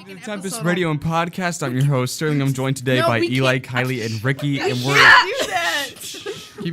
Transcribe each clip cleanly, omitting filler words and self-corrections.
to the Tempest Radio and Podcast. I'm your host, Sterling. I'm joined today by Eli, Kylie, and Ricky, and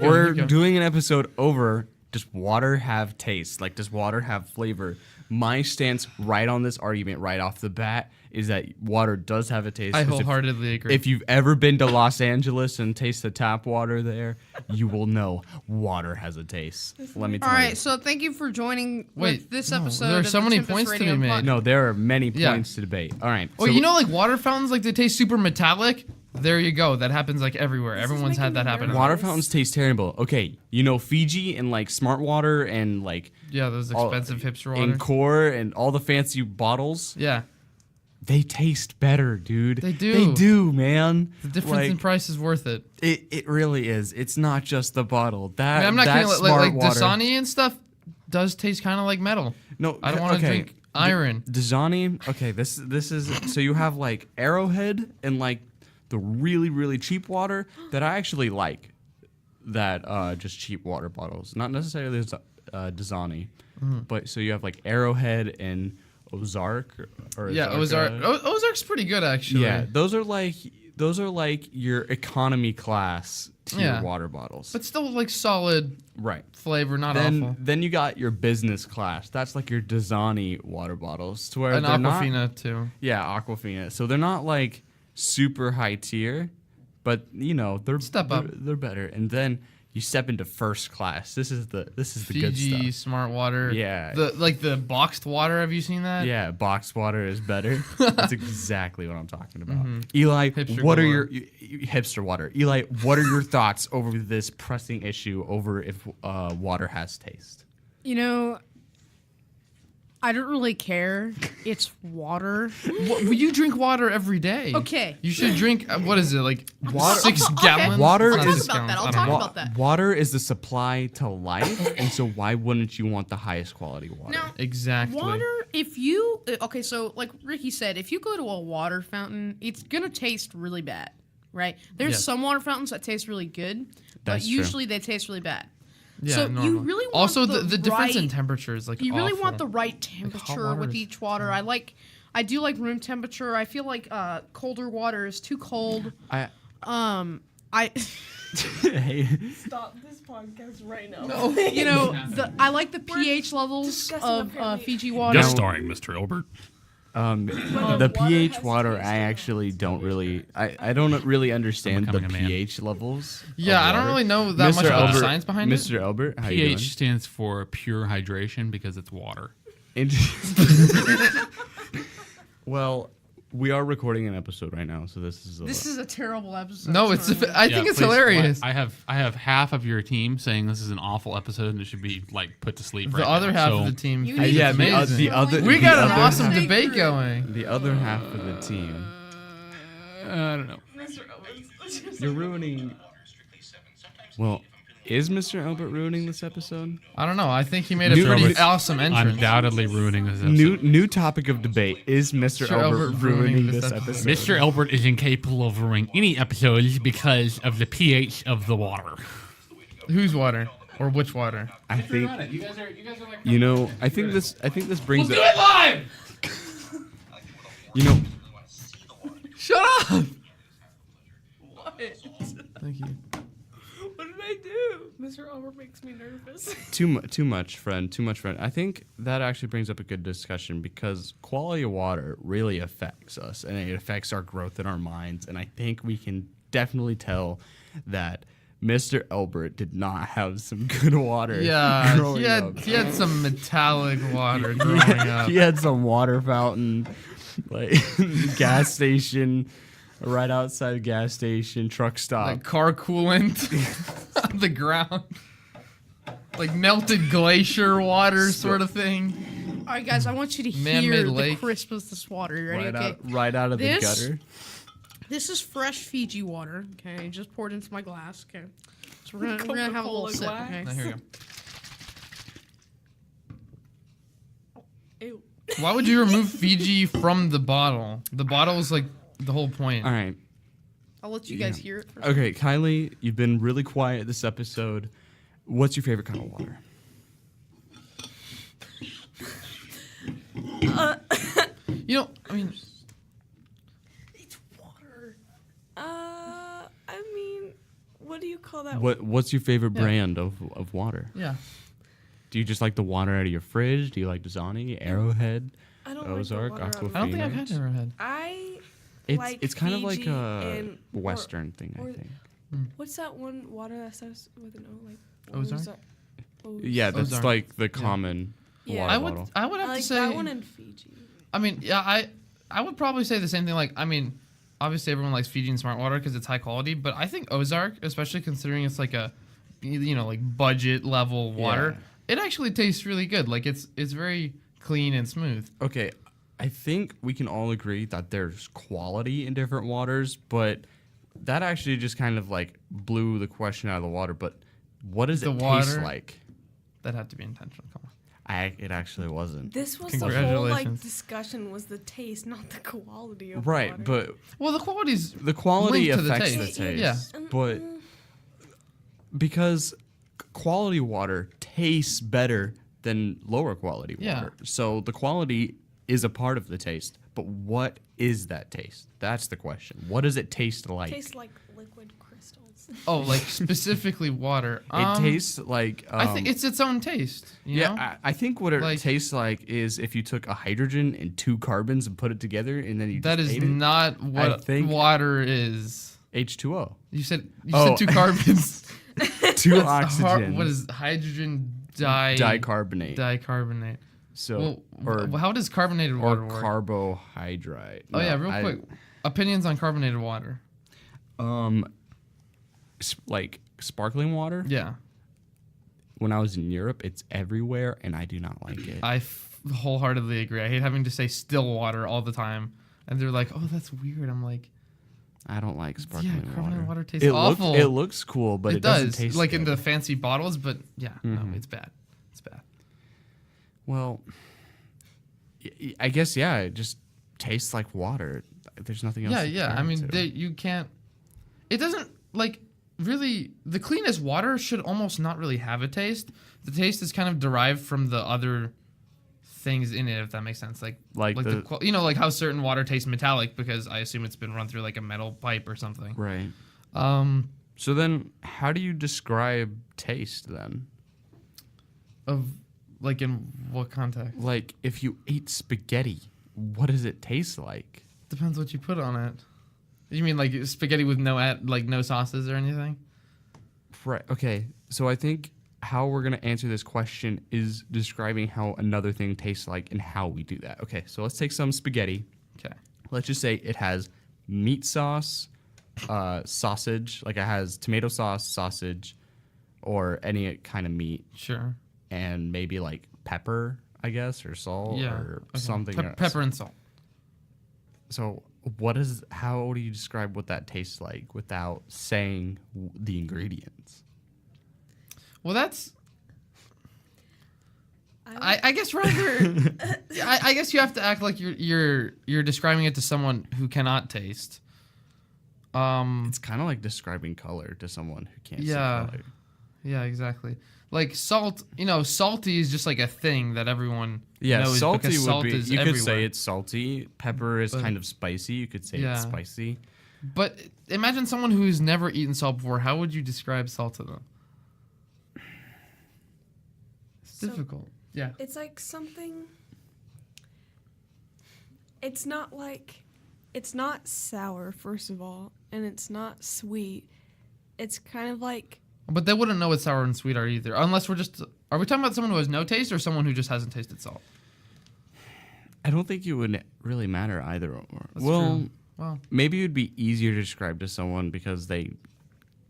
we're doing an episode over does water have taste? Like, does water have flavor? My stance right on this argument right off the bat is that water does have a taste. I wholeheartedly agree. If you've ever been to Los Angeles and taste the tap water there, you will know water has a taste. Let me tell you. All right, so thank you for joining with this episode. There are so many Tempest points Radio to be made. No, there are many points to debate. All right. Well, you know, like water fountains, like they taste super metallic. There you go. That happens like everywhere. Everyone's had that happen. Water fountains taste terrible. Okay, you know Fiji and like Smart Water and like those expensive hipster water. And Core and all the fancy bottles. Yeah. They taste better, dude. They do. They do, man. The difference in price is worth it. It really is. It's not just the bottle. That I'm not kidding. Like water. Dasani and stuff does taste kind of like metal. No, I don't want to drink iron. Dasani. Okay, this is so you have like Arrowhead and like the really cheap water that I actually like. That just cheap water bottles, not necessarily Dasani, but so you have like Arrowhead and Ozark or Ozark. Ozark's pretty good actually. Yeah, those are like your economy class tier water bottles, but still like solid flavor, not awful. Then you got your business class. That's like your Dasani water bottles, to where and Aquafina too. Yeah, Aquafina. So they're not like super high tier, but you know they're better. And then you step into first class. This is the good stuff. Fiji Smart Water. Yeah. The boxed water. Have you seen that? Yeah, boxed water is better. That's exactly what I'm talking about. Eli, what are your hipster water? Eli, what are your thoughts over this pressing issue over if water has taste? You know, I don't really care. It's water. You drink water every day. Okay. You should drink, what is it, like water? 6 gallons? Water I'll talk about that. Water is the supply to life, and so why wouldn't you want the highest quality water? Now, exactly. Water, so like Ricky said, if you go to a water fountain, it's going to taste really bad, right? There's some water fountains that taste really good, but usually they taste really bad. Yeah, so normal. you really want also the difference in temperature is like you really awful. want the right temperature with each water. I do like room temperature. I feel like colder water is too cold. Hey. Stop this podcast right now. No. You know, I like the pH levels of Fiji water. Guest starring Mr. Albert. The pH water, I actually don't really, I don't really understand the pH levels. Yeah, I don't really know that much about the science behind it. Mr. Albert, how pH you doing? stands for pure hydration because it's water. Well, we are recording an episode right now, so this is a terrible episode. No, I think it's hilarious. I have half of your team saying this is an awful episode and it should be like put to sleep. The other half of the team. We got an awesome debate going. The other half of the team. I don't know. You're ruining. Well, is Mr. Albert ruining this episode? I don't know. I think he made a pretty awesome entrance. Undoubtedly ruining this episode. New topic of debate. Is Mr. Albert ruining this episode? Mr. Albert is incapable of ruining any episodes because of the pH of the water. Whose water? Or which water? I think. You guys are like. You know, I think this brings. We'll do it live. You know. Shut up. What? Thank you. What did I do? Mr. Albert makes me nervous. Too much, friend. I think that actually brings up a good discussion because quality of water really affects us and it affects our growth in our minds. And I think we can definitely tell that Mr. Albert did not have some good water. Yeah, he had some metallic water growing up. He had some water fountain, like gas station. Right outside a gas station, truck stop. Like car coolant on the ground. Like melted glacier water sort of thing. All right, guys, I want you to hear the crispness of this water. You ready? Right out of the gutter. This is fresh Fiji water. Okay, just poured into my glass. Okay, so we're gonna have a little sip. Okay. Now, here we go. Ew. Why would you remove Fiji from the bottle? The bottle is like the whole point. All right. I'll let you guys hear it first. Okay, Kylie, you've been really quiet this episode. What's your favorite kind of water? You know, I mean, call that. What's your favorite Yeah. brand of water? Yeah. Do you just like the water out of your fridge? Do you like Dasani, Arrowhead, I don't Ozark, like the water out of I don't think I've Phoenix? had Arrowhead. I It's like it's kind of like Fiji a and- Western thing, I or- think. What's that one water that starts with an O? Like Ozark? Yeah, that's Ozark. like the common Yeah. water I would bottle. I would I have like to say that one in Fiji. I mean, yeah, I would probably say the same thing. Like, I mean, obviously everyone likes Fiji and Smart Water because it's high quality, but I think Ozark, especially considering it's like a, like budget level water, it actually tastes really good. Like it's very clean and smooth. Okay, I think we can all agree that there's quality in different waters, but that actually just kind of like blew the question out of the water. But what does The it taste water? like? That had to be intentional. Come on. It actually wasn't. This was the whole like Congratulations. discussion was the taste, not the quality of Right, water. but Well, the quality's the quality linked to the affects the taste. taste. Yeah. But because quality water tastes better than lower quality Yeah. water. So the quality is a part of the taste. But what is that taste? That's the question. What does it taste like? tastes like liquid crystals. oh, like specifically water. It tastes like I think it's its own taste. You yeah, know? I think what it Like- tastes like is if you took a hydrogen and two carbons and put it together and then you That just is ate it. not what think- water is. H2O. You said Oh. two carbons. Two That's oxygen. what is hydrogen dicarbonate. dicarbonate? So Well, how does carbonated or water work? carbohydrate. Oh No, yeah, real I- quick. Opinions on carbonated water. Like sparkling water. Yeah, When I was in Europe, it's everywhere, and I do not like it. I wholeheartedly agree. I hate having to say still water all the time, and they're like, "Oh, that's weird." I'm like, I don't like sparkling "Yeah, carbonated water tastes it awful." it looks cool, but it doesn't does, taste like in good. the fancy bottles, but yeah, no, it's bad. It's bad. Well, I guess yeah, it just tastes like water. There's nothing else. Yeah, to yeah. compare I it mean, to. you can't. It doesn't like really. The cleanest water should almost not really have a taste. The taste is kind of derived from the other things in it, if that makes sense. Like like how certain water tastes metallic because I assume it's been run through like a metal pipe or something. right. Um, So then, how do you describe taste then? of like in what context? Like, if you ate spaghetti, what does it taste like? Depends what you put on it. You mean like spaghetti with no sauces or anything? Right. Okay. So I think how we're gonna answer this question is describing how another thing tastes like and how we do that. Okay. So let's take some spaghetti. Okay. Let's just say it has meat sauce, sausage, like it has tomato sauce, sausage, or any kind of meat, Sure. and maybe like pepper, I guess, or salt, Yeah. or okay. something. else. Pepper and salt. So how do you describe what that tastes like without saying the ingredients? Well, that's. I guess rather. I guess you have to act like you're describing it to someone who cannot taste. It's kind of like describing color to someone who can't Yeah. see color. Yeah, exactly. Like salt, salty is just like a thing that everyone Yeah, knows salty because would salt be. is You could say everywhere. it's salty. Pepper is But- kind of spicy. You could say Yeah. it's spicy. But imagine someone who's never eaten salt before. How would you describe salt to them? It's So- difficult. Yeah. It's like something. It's not sour, first of all, and it's not sweet. It's kind of like But they wouldn't know what sour and sweet are either. Unless are we talking about someone who has no taste or someone who just hasn't tasted salt? I don't think it would really matter either. Or. That's Well, true. Well, maybe it would be easier to describe to someone because they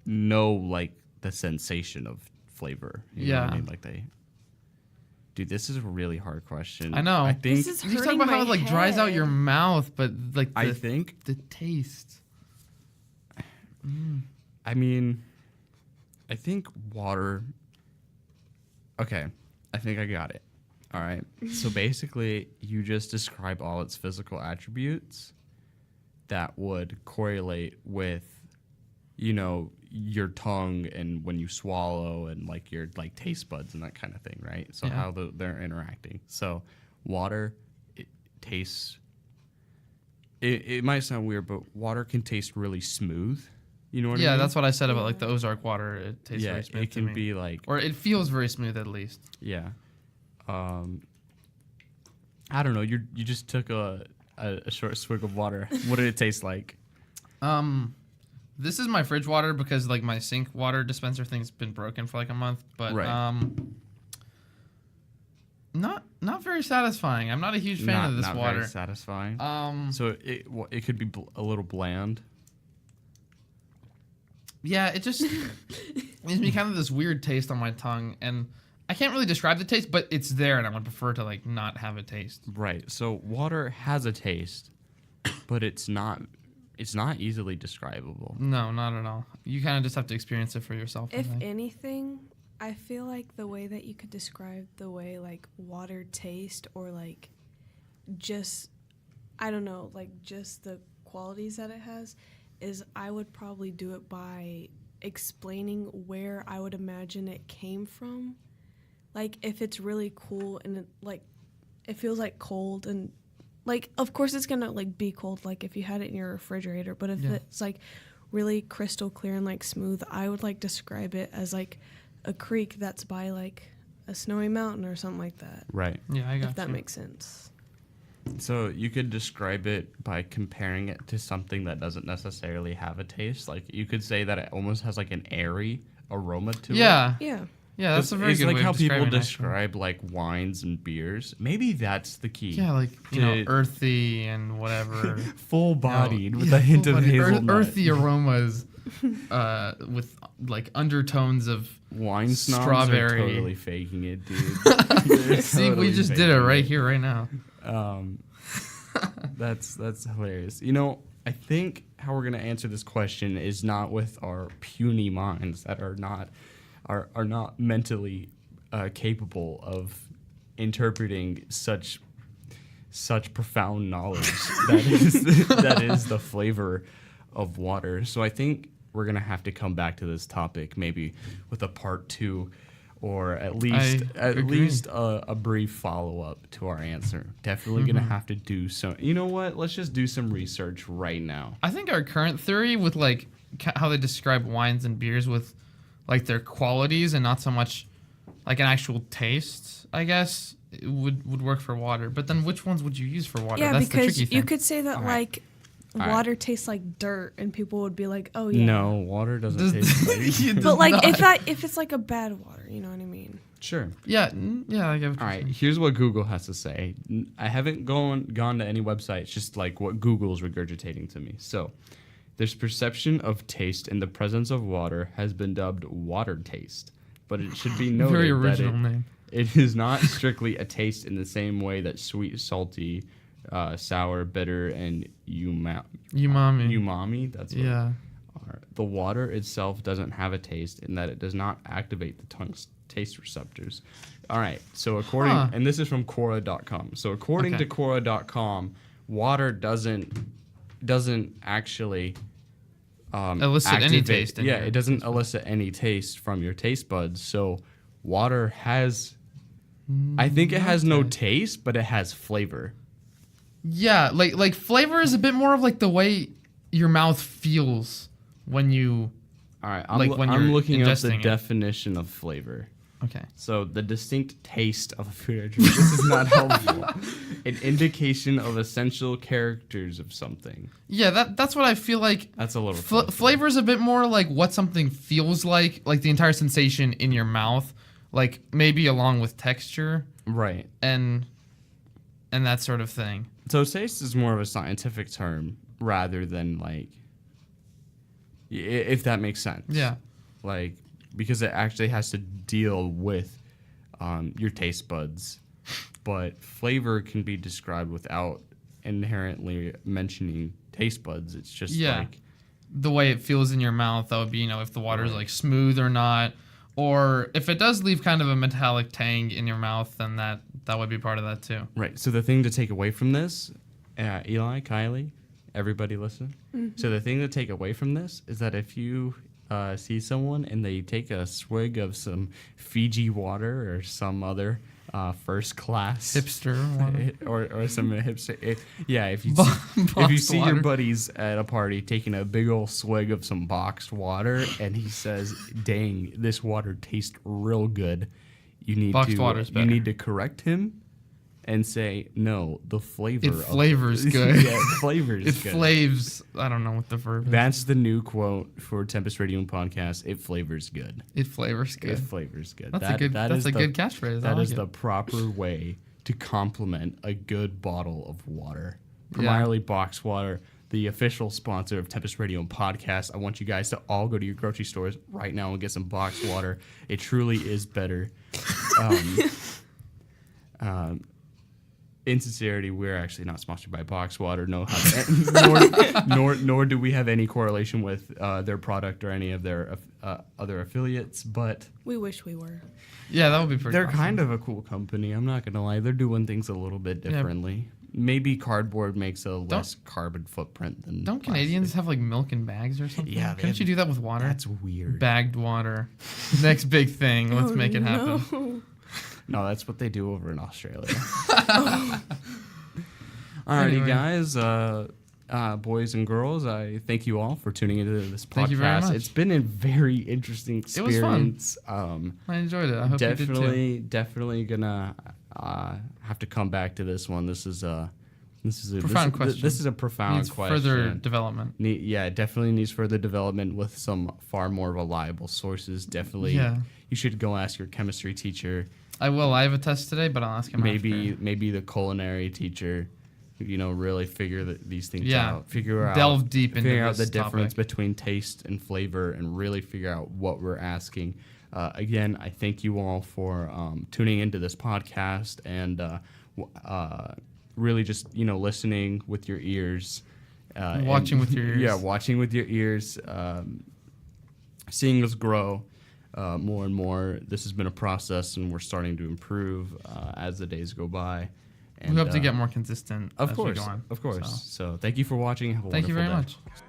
know like the sensation of flavor. You know what I Yeah. mean? Like they. Dude, this is a really hard question. I know. I think. this is you talk hurting about how my it like dries out your head. mouth, but like I think. the taste. I mean, I think water. Okay, I think I got it. All right. So basically, you just describe all its physical attributes that would correlate with, your tongue and when you swallow and like your like taste buds and that kind of thing, right? So Yeah. how they're interacting. So water, it tastes. It might sound weird, but water can taste really smooth. You know what I mean? Yeah, that's what I said about like the Ozark water. It tastes Yeah, very smooth it to can me. be like, Or it feels very smooth at least. yeah. I don't know. You just took a short swig of water. What did it taste like? This is my fridge water because like my sink water dispenser thing's been broken for like a month, but Right. not very satisfying. I'm not a huge fan of this not water. Very satisfying. Um, So it could be a little bland. yeah, it just gives me kind of this weird taste on my tongue, and I can't really describe the taste, but it's there, and I would prefer to like not have a taste. Right. So water has a taste, but it's not easily describable. No, not at all. You kind of just have to experience it for yourself. I If think. anything, I feel like the way that you could describe the way like water tastes or like just I don't know, like just the qualities that it has is I would probably do it by explaining where I would imagine it came from. Like if it's really cool and it feels like cold and like of course it's gonna like be cold like if you had it in your refrigerator, but if Yeah. it's like really crystal clear and like smooth, I would like describe it as like a creek that's by like a snowy mountain or something like that. Right. Yeah, I got If that you. makes sense. So you could describe it by comparing it to something that doesn't necessarily have a taste. Like you could say that it almost has like an airy aroma to it. Yeah, Yeah. yeah, that's a very it's good like way how of people describing it, actually. describe like wines and beers. Maybe that's the key. Yeah, like you know, To- earthy and whatever. Full bodied with Yeah, a hint of full-bodied, hazelnut. earthy aromas, with like undertones of. Wine snobs strawberry. are totally faking it, dude. They're See, we totally just did faking it right here, right now. That's hilarious. You know, I think how we're gonna answer this question is not with our puny minds that are not mentally capable of interpreting such profound knowledge that is the flavor of water. So I think we're gonna have to come back to this topic maybe with a part 2, or at least agree. a brief follow up to our answer. Definitely gonna have to do some. You know what? Let's just do some research right now. I think our current theory with like how they describe wines and beers with like their qualities and not so much like an actual taste, I guess, it would work for water. But then which ones would you use for water? Yeah, That's the because tricky thing. you could say that All right. like All right. water tastes like dirt and people would be like, "Oh yeah." No, water doesn't Does- taste like. It does But like not. if it's like a bad water, you know what I mean? Sure. Yeah, yeah, I get what All you're right, saying. here's what Google has to say. I haven't gone to any website. It's just like what Google's regurgitating to me. So, this perception of taste in the presence of water has been dubbed water taste, but it should be noted Very that original name. it is not strictly a taste in the same way that sweet, salty, sour, bitter, and umami. That's what Yeah. are. The water itself doesn't have a taste in that it does not activate the tongue's taste receptors. All right. So according, Huh. and this is from Quora.com. So according Okay. to Quora.com, water doesn't actually Elicit any activate- taste in Yeah, your it doesn't taste buds. elicit any taste from your taste buds. So water has, I think it has no taste, but it has flavor. Yeah, like flavor is a bit more of like the way your mouth feels when you. All right. Like when I'm you're looking up the ingesting it. definition of flavor. Okay. So the distinct taste of a food or drink. This is not helpful. An indication of essential characters of something. Yeah, that's what I feel like. That's a little. fluffy. Flavor is a bit more like what something feels like the entire sensation in your mouth, like maybe along with texture Right. and that sort of thing. So taste is more of a scientific term rather than like. If that makes sense. Yeah. Like because it actually has to deal with your taste buds, but flavor can be described without inherently mentioning taste buds. It's just Yeah. like. The way it feels in your mouth, that would be, if the water is like smooth or not, or if it does leave kind of a metallic tang in your mouth, then that would be part of that too. Right. So the thing to take away from this, Eli, Kylie, everybody listen. So the thing to take away from this is that if you see someone and they take a swig of some Fiji water or some other first class Hipster water. or some hipster. If you Boxed see water. your buddies at a party taking a big old swig of some boxed water, and he says, "Dang, this water tastes real good," you Boxed water's better. need to correct him and say, "No, the flavor. It flavors good. Yeah, it flavors It good. flaves. I don't know what the verb is. That's the new quote for Tempest Radio and Podcast. It flavors good. It flavors good. It flavors good. That's a good. That's a good catchphrase. That I is like the it. proper way to compliment a good bottle of water. Yeah. Primarily boxed water, the official sponsor of Tempest Radio and Podcast. I want you guys to all go to your grocery stores right now and get some boxed water. It truly is better. In sincerity, we're actually not sponsored by Box Water, nor do we have any correlation with their product or any of their other affiliates. But We wish we were. Yeah, that would be pretty. they're awesome. kind of a cool company. I'm not gonna lie; they're doing things a little bit differently. Maybe cardboard makes a less carbon footprint than. Don't plastic. Canadians have like milk in bags or something? Yeah, they Couldn't have- you do that with water? That's weird. Bagged water. Next big thing. Let's Oh, make it happen. no. No, that's what they do over in Australia. Alrighty, Anyway. guys, boys and girls, I thank you all for tuning into this podcast. Thank you very much. It's been a very interesting It was fun. experience. I enjoyed it. I hope you did too. Definitely gonna have to come back to this one. This is a Profound question. This is a profound Needs question. further development. It definitely needs further development with some far more reliable sources. Definitely, Yeah. you should go ask your chemistry teacher. I will. I have a test today, but I'll ask him after. Maybe the culinary teacher, really figure these things Yeah. out. Figure Delve out, deep into figure out the this difference topic. between taste and flavor, and really figure out what we're asking. Again, I thank you all for tuning into this podcast and really just listening with your ears, Watching with your ears. Yeah, watching with your ears, seeing us grow. More and more. This has been a process, and we're starting to improve as the days go by. And, We hope to get more consistent of as course, we go on. of course. So, So thank you for watching. Have a thank you wonderful very day. much.